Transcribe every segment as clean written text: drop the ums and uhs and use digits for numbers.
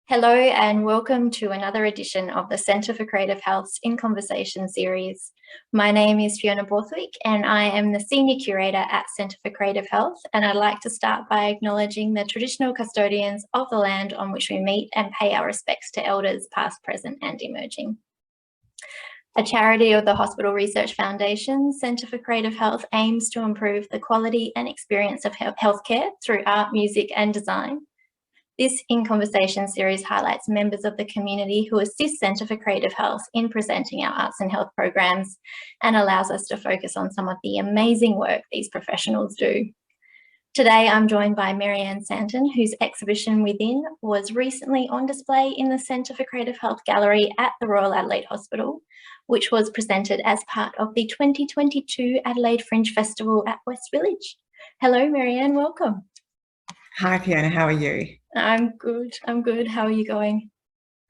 Hello and welcome to another edition of the Centre for Creative Health's In Conversation series. My name is Fiona Borthwick and I am the Senior Curator at Centre for Creative Health, and I'd like to start by acknowledging the traditional custodians of the land on which we meet and pay our respects to elders past, present and emerging. A charity of the Hospital Research Foundation, Centre for Creative Health aims to improve the quality and experience of healthcare through art, music and design. This In Conversation series highlights members of the community who assist Centre for Creative Health in presenting our arts and health programs and allows us to focus on some of the amazing work these professionals do. Today, I'm joined by Mary Ann Santin, whose exhibition Within was recently on display in the Centre for Creative Health Gallery at the Royal Adelaide Hospital, which was presented as part of the 2022 Adelaide Fringe Festival at West Village. Hello, Mary Ann, welcome. Hi, Fiona, how are you? I'm good. How are you going?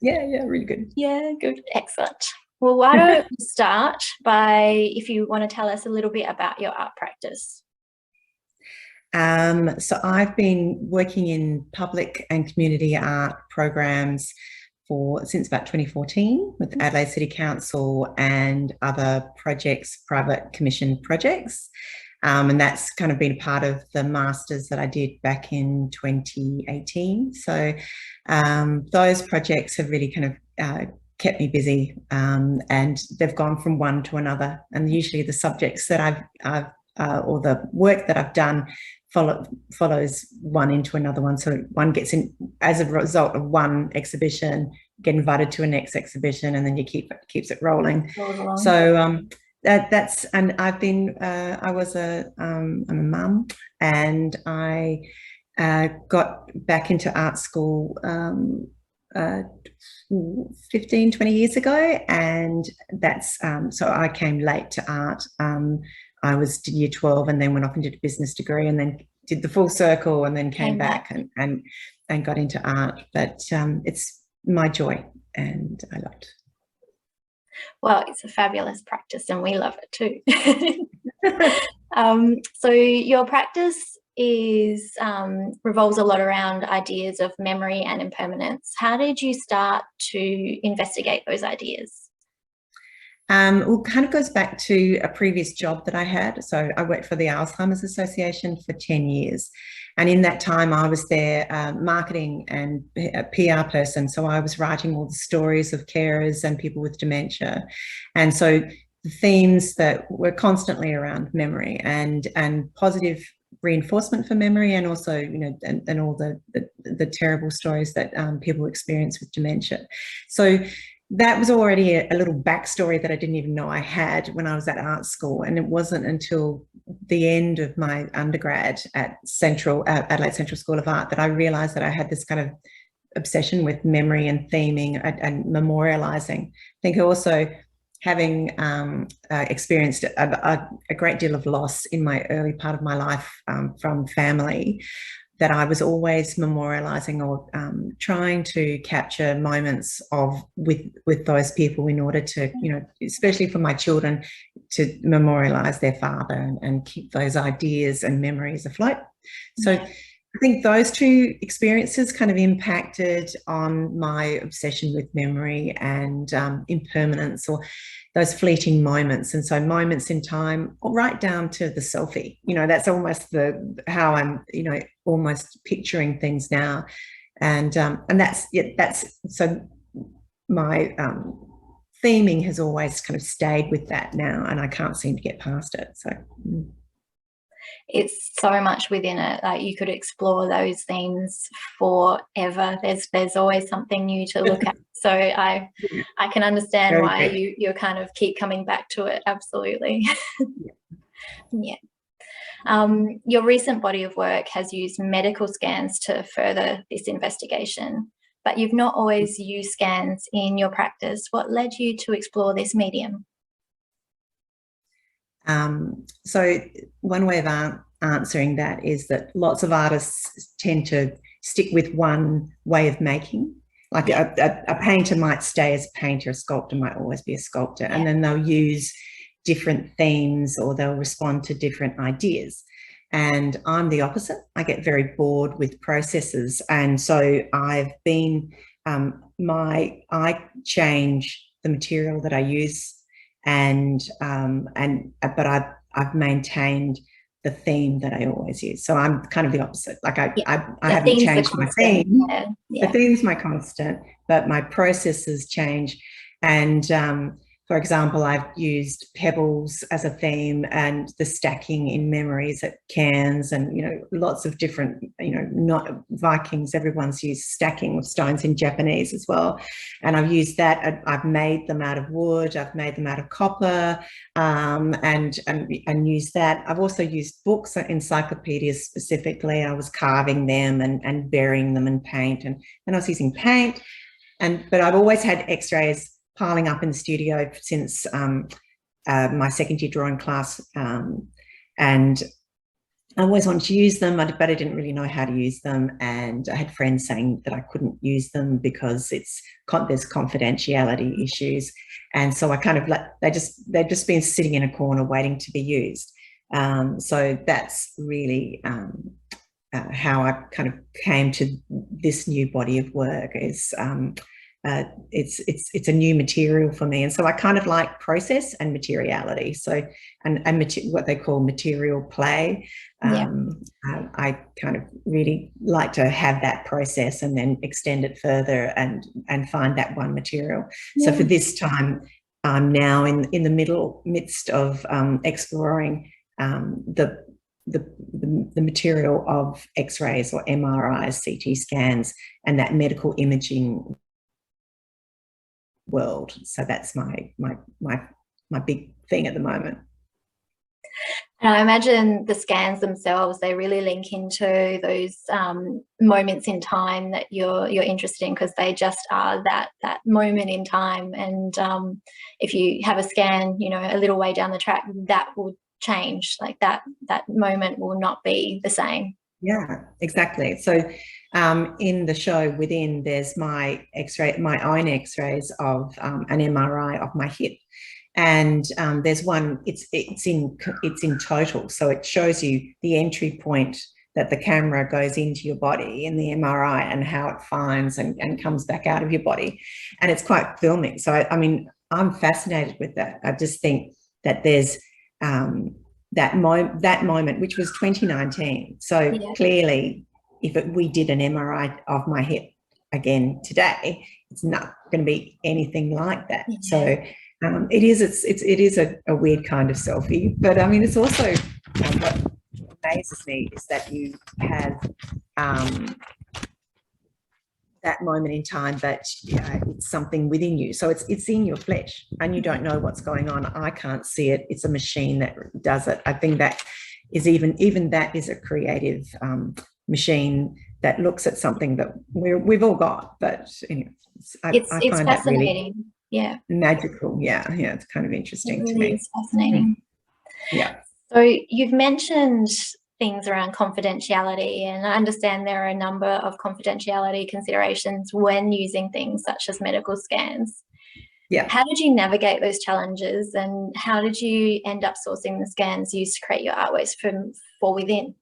Yeah, really good. Yeah, good. Excellent. Well, why don't we start by, if you want to tell us a little bit about your art practice. So I've been working in public and community art programs since about 2014 with Adelaide City Council and other projects, private commission projects. And that's kind of been a part of the masters that I did back in 2018. So those projects have really kind of kept me busy, and they've gone from one to another. And usually the subjects that I've or the work that I've done follows one into another one. So one gets in as a result of one exhibition, get invited to a next exhibition, and then you keeps it rolling. So and I've been I'm a mum, and I got back into art school 15, 20 years ago, and that's so I came late to art. I was year 12 and then went off and did a business degree and then did the full circle and then came back and got into art. But it's my joy and I love it. Well, it's a fabulous practice and we love it too. So your practice revolves a lot around ideas of memory and impermanence. How did you start to investigate those ideas? Well, kind of goes back to a previous job that I had. So I worked for the Alzheimer's Association for 10 years. And in that time, I was their marketing and PR person. So I was writing all the stories of carers and people with dementia. And so the themes that were constantly around memory and positive reinforcement for memory, and also, you know, and all the terrible stories that people experience with dementia. So that was already a little backstory that I didn't even know I had when I was at art school. And it wasn't until the end of my undergrad at Adelaide Central School of Art that I realised that I had this kind of obsession with memory and theming and memorialising. I think also having experienced a great deal of loss in my early part of my life from family, that I was always memorialising or trying to capture moments with those people in order to, you know, especially for my children, to memorialise their father and keep those ideas and memories afloat. So I think those two experiences kind of impacted on my obsession with memory and impermanence, or those fleeting moments. And so moments in time, right down to the selfie, you know, that's almost how I'm, you know, almost picturing things now. And that's so my theming has always kind of stayed with that now, and I can't seem to get past it. So it's so much within it. Like, you could explore those themes forever. There's always something new to look at. So I can understand why you kind of keep coming back to it. Absolutely. Yeah. Your recent body of work has used medical scans to further this investigation, but you've not always used scans in your practice. What led you to explore this medium? So one way of answering that is that lots of artists tend to stick with one way of making. Like a painter might stay as a painter, a sculptor might always be a sculptor, and then they'll use different themes or they'll respond to different ideas. And I'm the opposite. I get very bored with processes. And so I've been I change the material that I use, but I've maintained the theme that I always use. So I'm kind of the opposite. Like I haven't changed my theme. The theme's my constant, but my processes change. And for example, I've used pebbles as a theme, and the stacking in memories at Cairns, and, you know, lots of different, you know, not Vikings, everyone's used stacking of stones in Japanese as well. And I've used that. I've made them out of wood, I've made them out of copper, and used that. I've also used books, encyclopedias specifically. I was carving them and burying them in paint, and I was using paint. But I've always had X-rays piling up in the studio since my second year drawing class, and I always wanted to use them, but I didn't really know how to use them. And I had friends saying that I couldn't use them because there's confidentiality issues. And so I kind of they've just been sitting in a corner waiting to be used. So that's really how I kind of came to this new body of work. Is it's a new material for me, and so I kind of like process and materiality. So and what they call material play. I kind of really like to have that process and then extend it further and find that one material. So for this time, I'm now in the midst of exploring the material of X-rays or MRIs, CT scans, and that medical imaging world. So that's my big thing at the moment. And I imagine the scans themselves, they really link into those moments in time that you're interested in, because they just are that moment in time. And if you have a scan, you know, a little way down the track, that will change. Like that moment will not be the same. Yeah, exactly. So in the show within, there's my own X-rays of an MRI of my hip, and there's one. It's in total, so it shows you the entry point that the camera goes into your body in the MRI and how it finds and comes back out of your body, and it's quite filmic. So I mean, I'm fascinated with that. I just think that there's that moment, which was 2019. So clearly, if we did an MRI of my hip again today, it's not going to be anything like that. So it is a weird kind of selfie, but I mean, it's also what amazes me is that you have that moment in time, but it's something within you. So it's in your flesh, and you don't know what's going on. I can't see it. It's a machine that does it. I think that is even that is a creative machine that looks at something that we've all got. But anyway, I find that really magical. Yeah, it's kind of interesting to me. It's fascinating. Yeah. So you've mentioned things around confidentiality, and I understand there are a number of confidentiality considerations when using things such as medical scans. Yeah. How did you navigate those challenges, and how did you end up sourcing the scans used to create your artworks for within?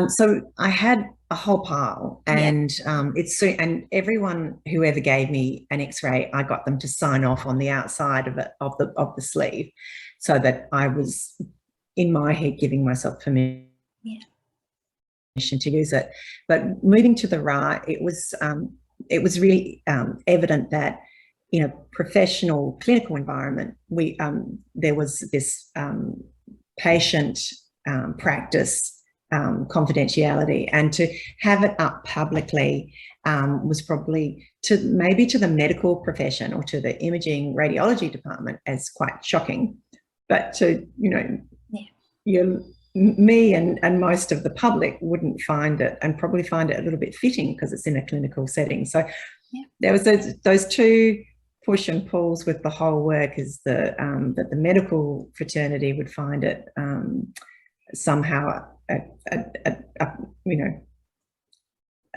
So I had a whole pile, and and everyone who ever gave me an X-ray, I got them to sign off on the outside of the sleeve, so that I was in my head giving myself permission to use it. But moving to the right, it was really evident that in a professional clinical environment, there was this patient practice confidentiality, and to have it up publicly was probably maybe to the medical profession or to the imaging radiology department as quite shocking, but to me and most of the public wouldn't find it, and probably find it a little bit fitting because it's in a clinical setting. So there was those two push and pulls with the whole work, is that the medical fraternity would find it somehow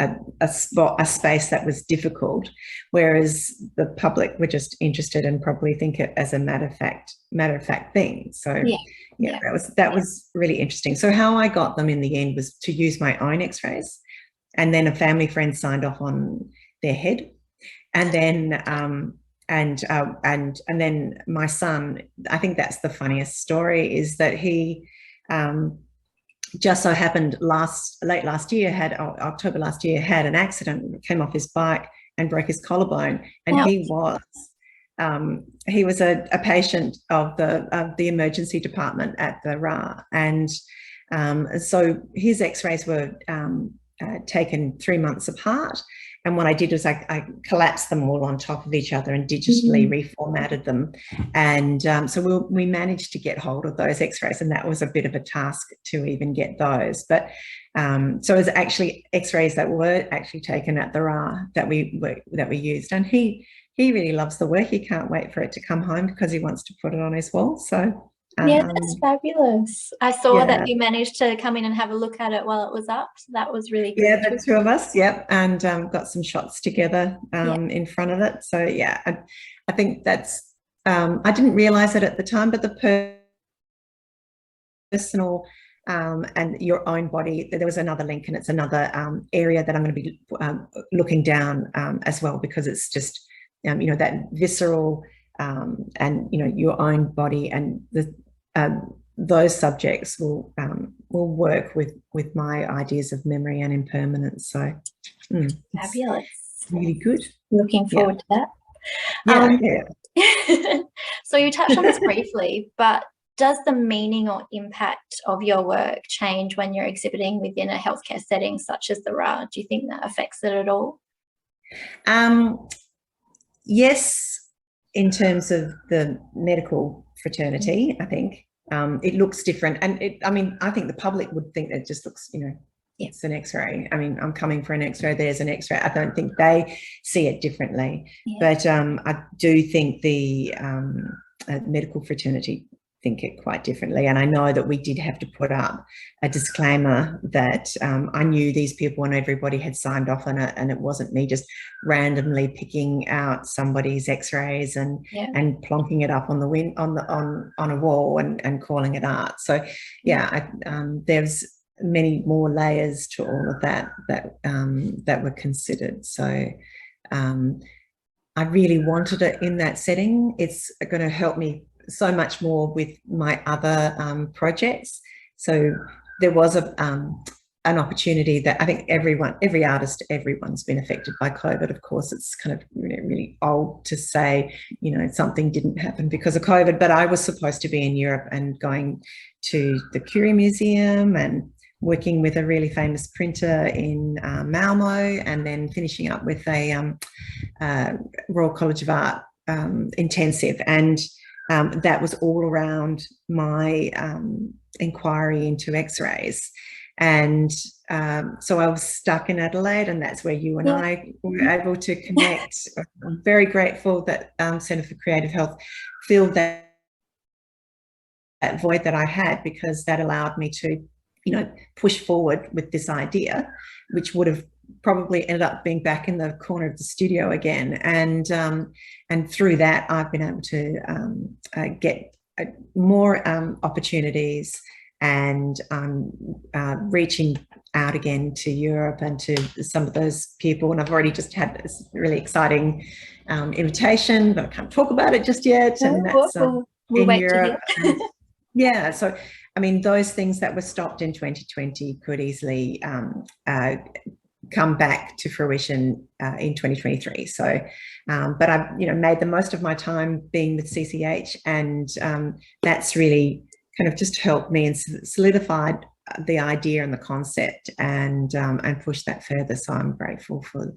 a space that was difficult, whereas the public were just interested and probably think it as a matter of fact thing. So that was really interesting. So how I got them in the end was to use my own X-rays, and then a family friend signed off on their head. And then and then my son, I think that's the funniest story, is that he just so happened late last year, October last year, had an accident, came off his bike and broke his collarbone. And he was a patient of the emergency department at the RA. And so his x-rays were taken 3 months apart. And what I did was I collapsed them all on top of each other and digitally reformatted them. And so we managed to get hold of those x-rays, and that was a bit of a task to even get those. But so it was actually x-rays that were actually taken at the RA that we used. And he really loves the work. He can't wait for it to come home because he wants to put it on his wall. So yeah, that's fabulous. I saw that you managed to come in and have a look at it while it was up. So that was really good. Yeah, the two of us, and got some shots together in front of it. So yeah, I think that's, I didn't realize it at the time, but the personal and your own body, there was another link, and it's another area that I'm going to be looking down as well, because it's just, you know, that visceral and, you know, your own body, and those subjects will work with my ideas of memory and impermanence. So fabulous. Really good. Looking forward to that. So you touched on this briefly, but does the meaning or impact of your work change when you're exhibiting within a healthcare setting such as the RA? Do you think that affects it at all? Yes, in terms of the medical fraternity, I think it looks different. And I mean, I think the public would think it just looks, you know, it's an x-ray. I mean, I'm coming for an x-ray, there's an x-ray. I don't think they see it differently. But I do think the medical fraternity think it quite differently. And I know that we did have to put up a disclaimer that I knew these people and everybody had signed off on it, and it wasn't me just randomly picking out somebody's x-rays and plonking it up on the on a wall and calling it art. So there's many more layers to all of that were considered. So I really wanted it in that setting. It's going to help me so much more with my other projects. So there was an opportunity that I think every artist, everyone's been affected by COVID. Of course, it's kind of really old to say, you know, something didn't happen because of COVID, but I was supposed to be in Europe and going to the Curie Museum and working with a really famous printer in Malmo, and then finishing up with a Royal College of Art intensive. And that was all around my inquiry into x-rays. And so I was stuck in Adelaide, and that's where you and I were able to connect. I'm very grateful that Centre for Creative Health filled that void that I had, because that allowed me to, you know, push forward with this idea, which would have probably ended up being back in the corner of the studio again. And through that, I've been able to get more opportunities, and reaching out again to Europe and to some of those people. And I've already just had this really exciting invitation, but I can't talk about it just yet. And that's in Europe. Yeah, so I mean, those things that were stopped in 2020 could easily come back to fruition in 2023. So, but I've, you know, made the most of my time being with CCH, and that's really kind of just helped me and solidified the idea and the concept, and pushed that further. So I'm grateful for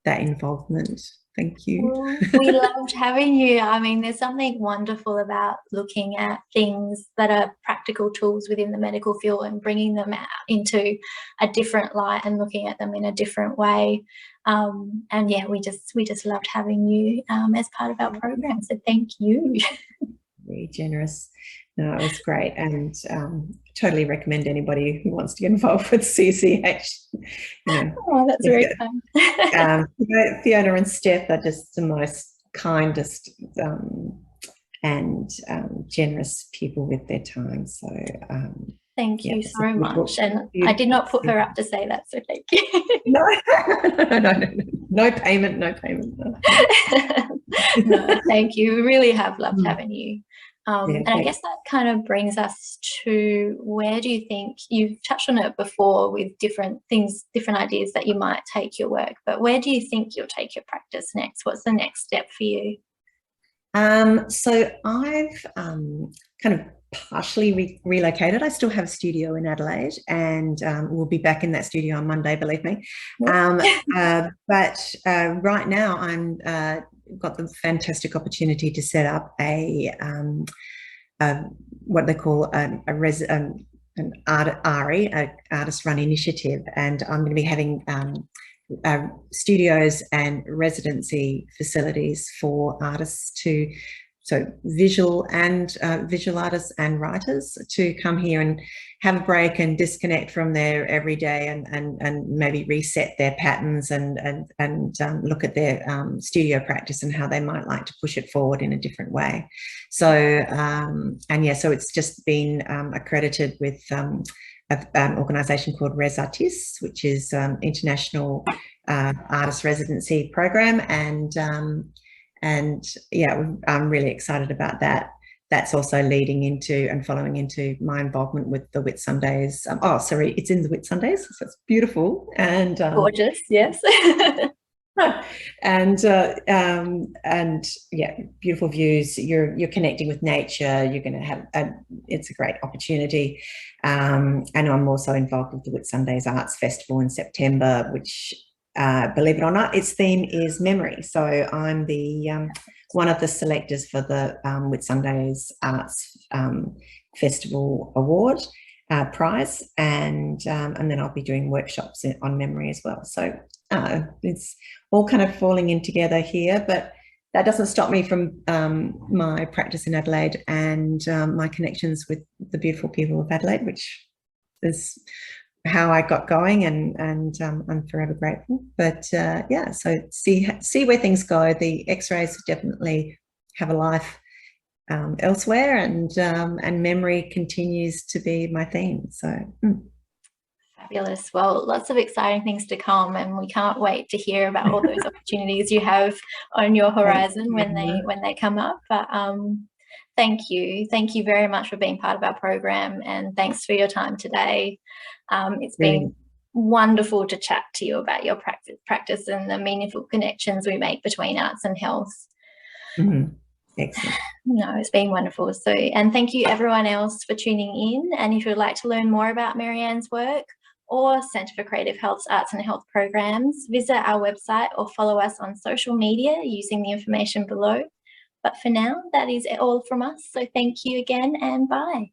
that involvement. Thank you. Well, we loved having you. I mean, there's something wonderful about looking at things that are practical tools within the medical field and bringing them out into a different light and looking at them in a different way. And yeah, we just loved having you as part of our program. So thank you. Very generous. No, it was great, and totally recommend anybody who wants to get involved with CCH. You know, oh, that's very fun. Fiona and Steph are just the most kindest and generous people with their time. So Thank you so much. And I did not put her up to say that, so thank you. No, no payment, no payment. No, thank you. We really have loved having you. Yeah, and I guess that kind of brings us to, where do you think, you've touched on it before with different things, different ideas that you might take your work, but where do you think you'll take your practice next? What's the next step for you? So I've kind of partially relocated. I still have a studio in Adelaide, and we'll be back in that studio on Monday, believe me. But right now I'm got the fantastic opportunity to set up a what they call an artist-run initiative, and I'm going to be having studios and residency facilities for artists so visual artists and writers to come here and have a break and disconnect from their everyday, and maybe reset their patterns and look at their studio practice and how they might like to push it forward in a different way. So so it's just been accredited with an organisation called Res Artis, which is international artist residency program, and yeah, I'm really excited about that. That's also leading into and following into my involvement with the Whitsundays. It's in the Whitsundays, so it's beautiful and gorgeous, yes. and yeah, beautiful views. You're connecting with nature. You're going to have it's a great opportunity. And I'm also involved with the Whitsundays Arts Festival in September, which believe it or not, its theme is memory. So I'm the one of the selectors for the Whitsundays Arts Festival Award prize, and then I'll be doing workshops on memory as well. So it's all kind of falling in together here, but that doesn't stop me from my practice in Adelaide and my connections with the beautiful people of Adelaide, which is how I got going, and I'm forever grateful. But yeah, so see where things go. The X-rays definitely have a life elsewhere, and memory continues to be my theme. So fabulous. Well, lots of exciting things to come, and we can't wait to hear about all those opportunities you have on your horizon when they come up. But thank you very much for being part of our program, and thanks for your time today. It's been wonderful to chat to you about your practice and the meaningful connections we make between arts and health. Excellent. No, it's been wonderful. So, and thank you everyone else for tuning in. And if you'd like to learn more about Mary Ann's work or Centre for Creative Health's Arts and Health programs, visit our website or follow us on social media using the information below. But for now, that is all from us. So thank you again, and bye.